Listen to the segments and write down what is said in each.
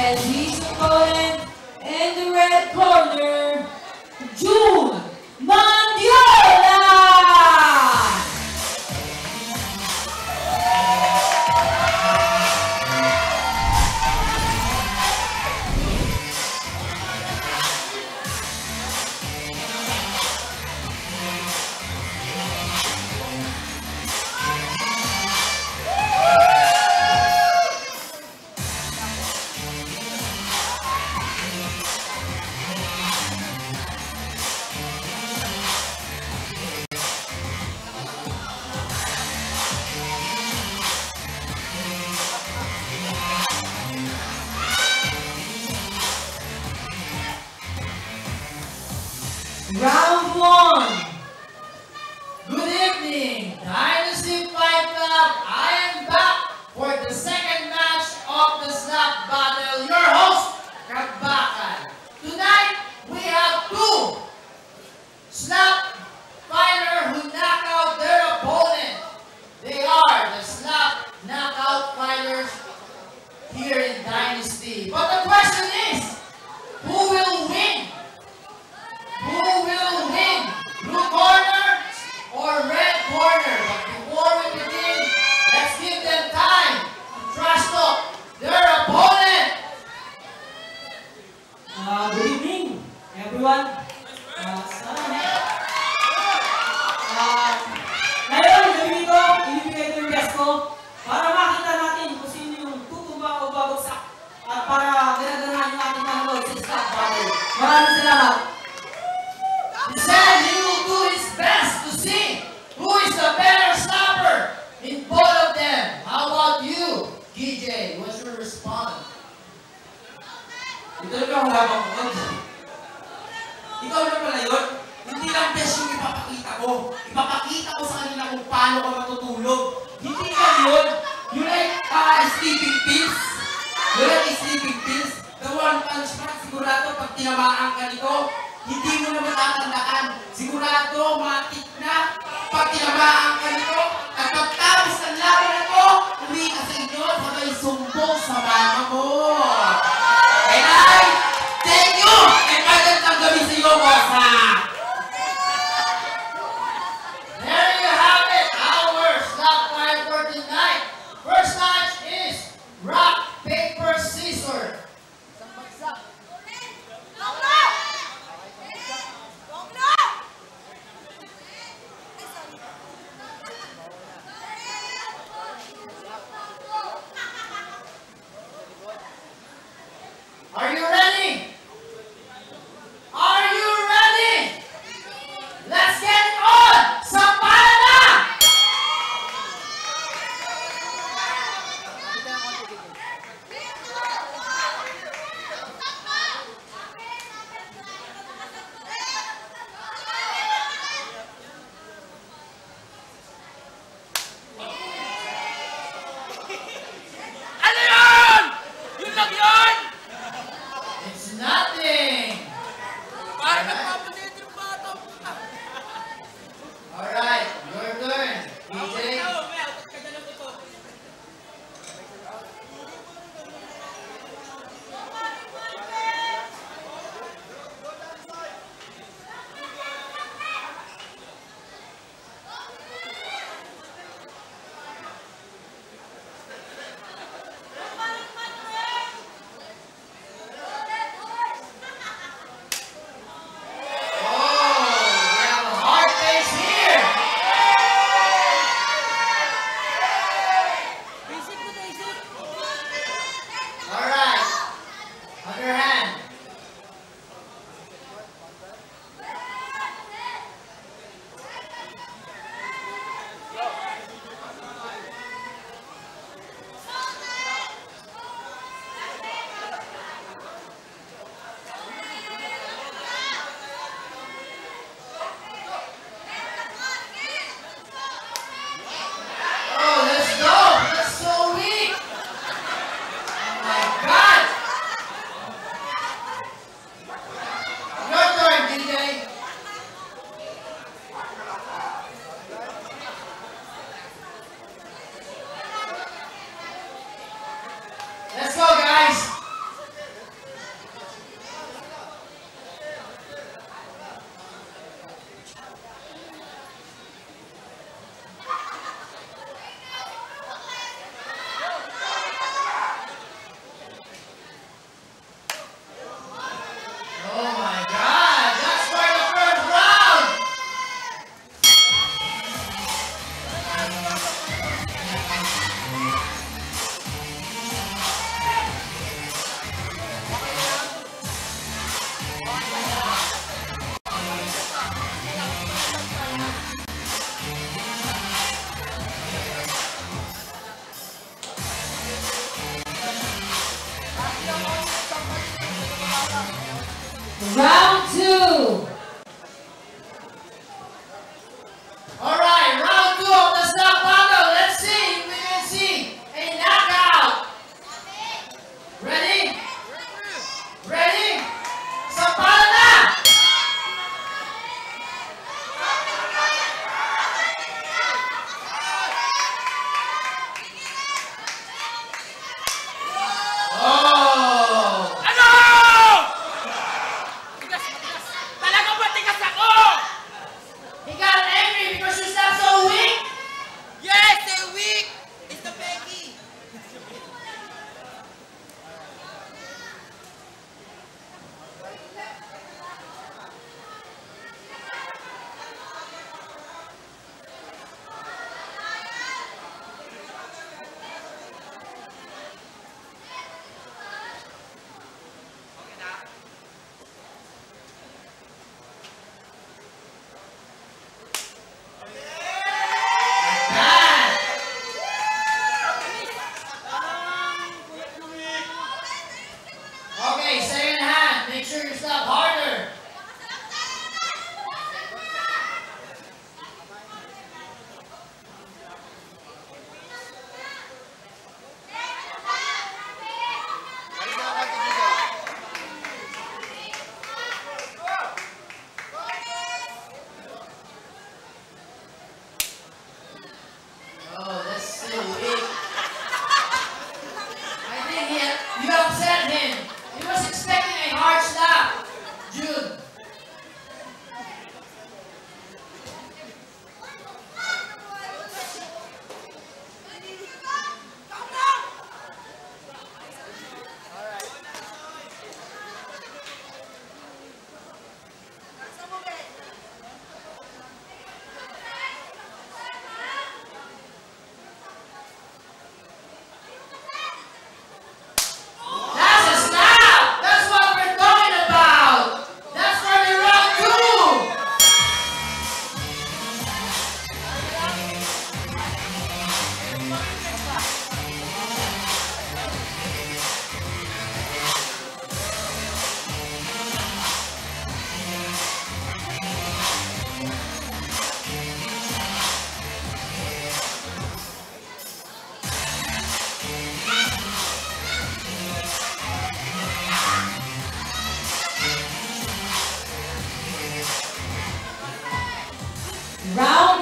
And his opponent in the red corner, June Mandiola! Round 1. Good evening, Dynasty Fight Club. I am back for the second match of the slap battle. Your host, Kabakan. Tonight, we have two slap fighters who knock out their opponent. They are the slap knockout fighters here in Dynasty. But the question is, who will win? Who will win? Blue corner or red corner? But before we begin, let's give them time to trash talk their opponent. Good evening, everyone. Ngayon, gabi ito, ibibigay ko yung guest ko para makita natin kung sino yung tutumba o babagsak at para ganaganahan yung ating manonood sa slap battle. Maraming salamat. He said he will do his best to see who is the better slapper in both of them. How about you, DJ? What's your response? Ito na ang labang ko. Ikaw na pala yun. Hindi lang best yung ipapakita ko. Ipapakita ko sa kanila kung paano ka matutulog. Hindi lang yun. You like sleeping pills. You like sleeping pills. The one punch man, sigurado pag tinamaan ka nito, hindi mo na matatandaan. Sigurado, matik na. Pag tinamaan ka nito, at pagtapos ng laban na ito, uwi ka sa inyo, sabay sumbong sa mama mo. And I thank you! And magandang gabi sa iyo, Bosa! There you have it, our slap fight for tonight. First match is rock, paper, scissors. Are you ready? Are you ready?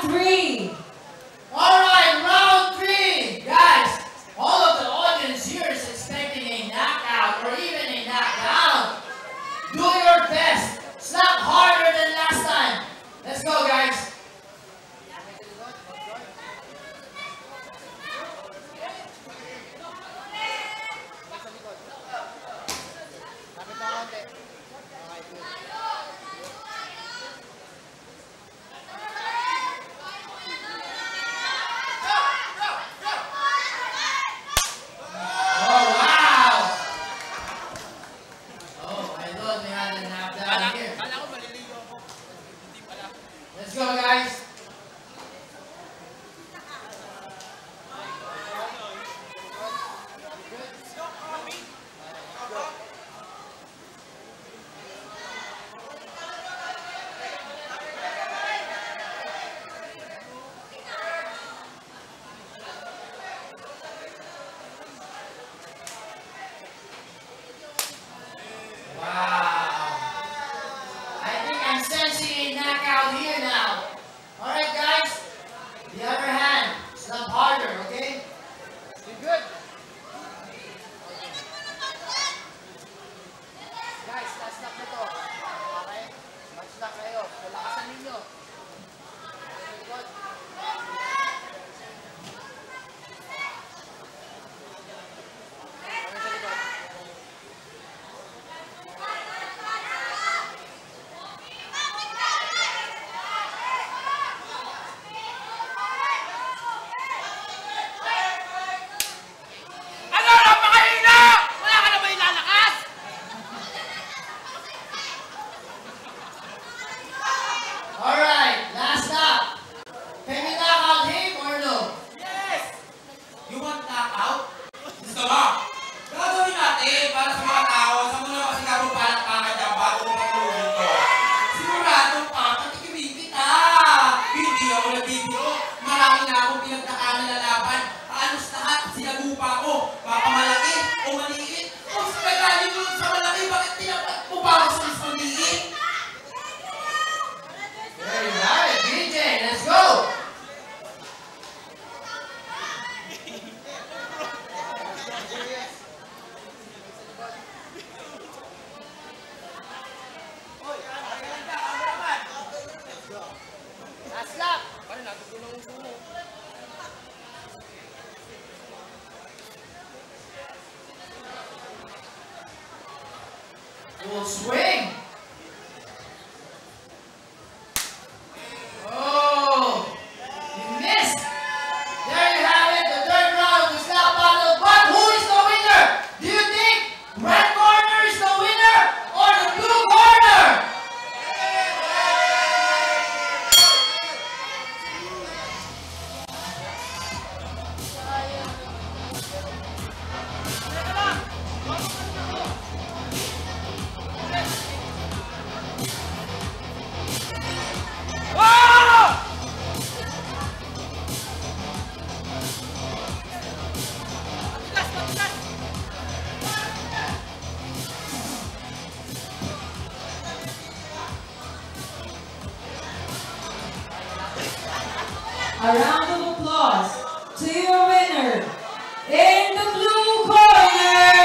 3. Alright, round 3. Guys, all of the audience here is expecting a knockout or even a knockdown. Do your best. Slap harder than last time. Let's go, guys. Let's go, guys. Sensing a knockout here now. Alright, guys. The other hand. Slap harder, okay? Be good. Guys, last lap na to. Okay? Match na kayo. Palakasan ninyo. Good. Full swing. A round of applause to your winner in the blue corner,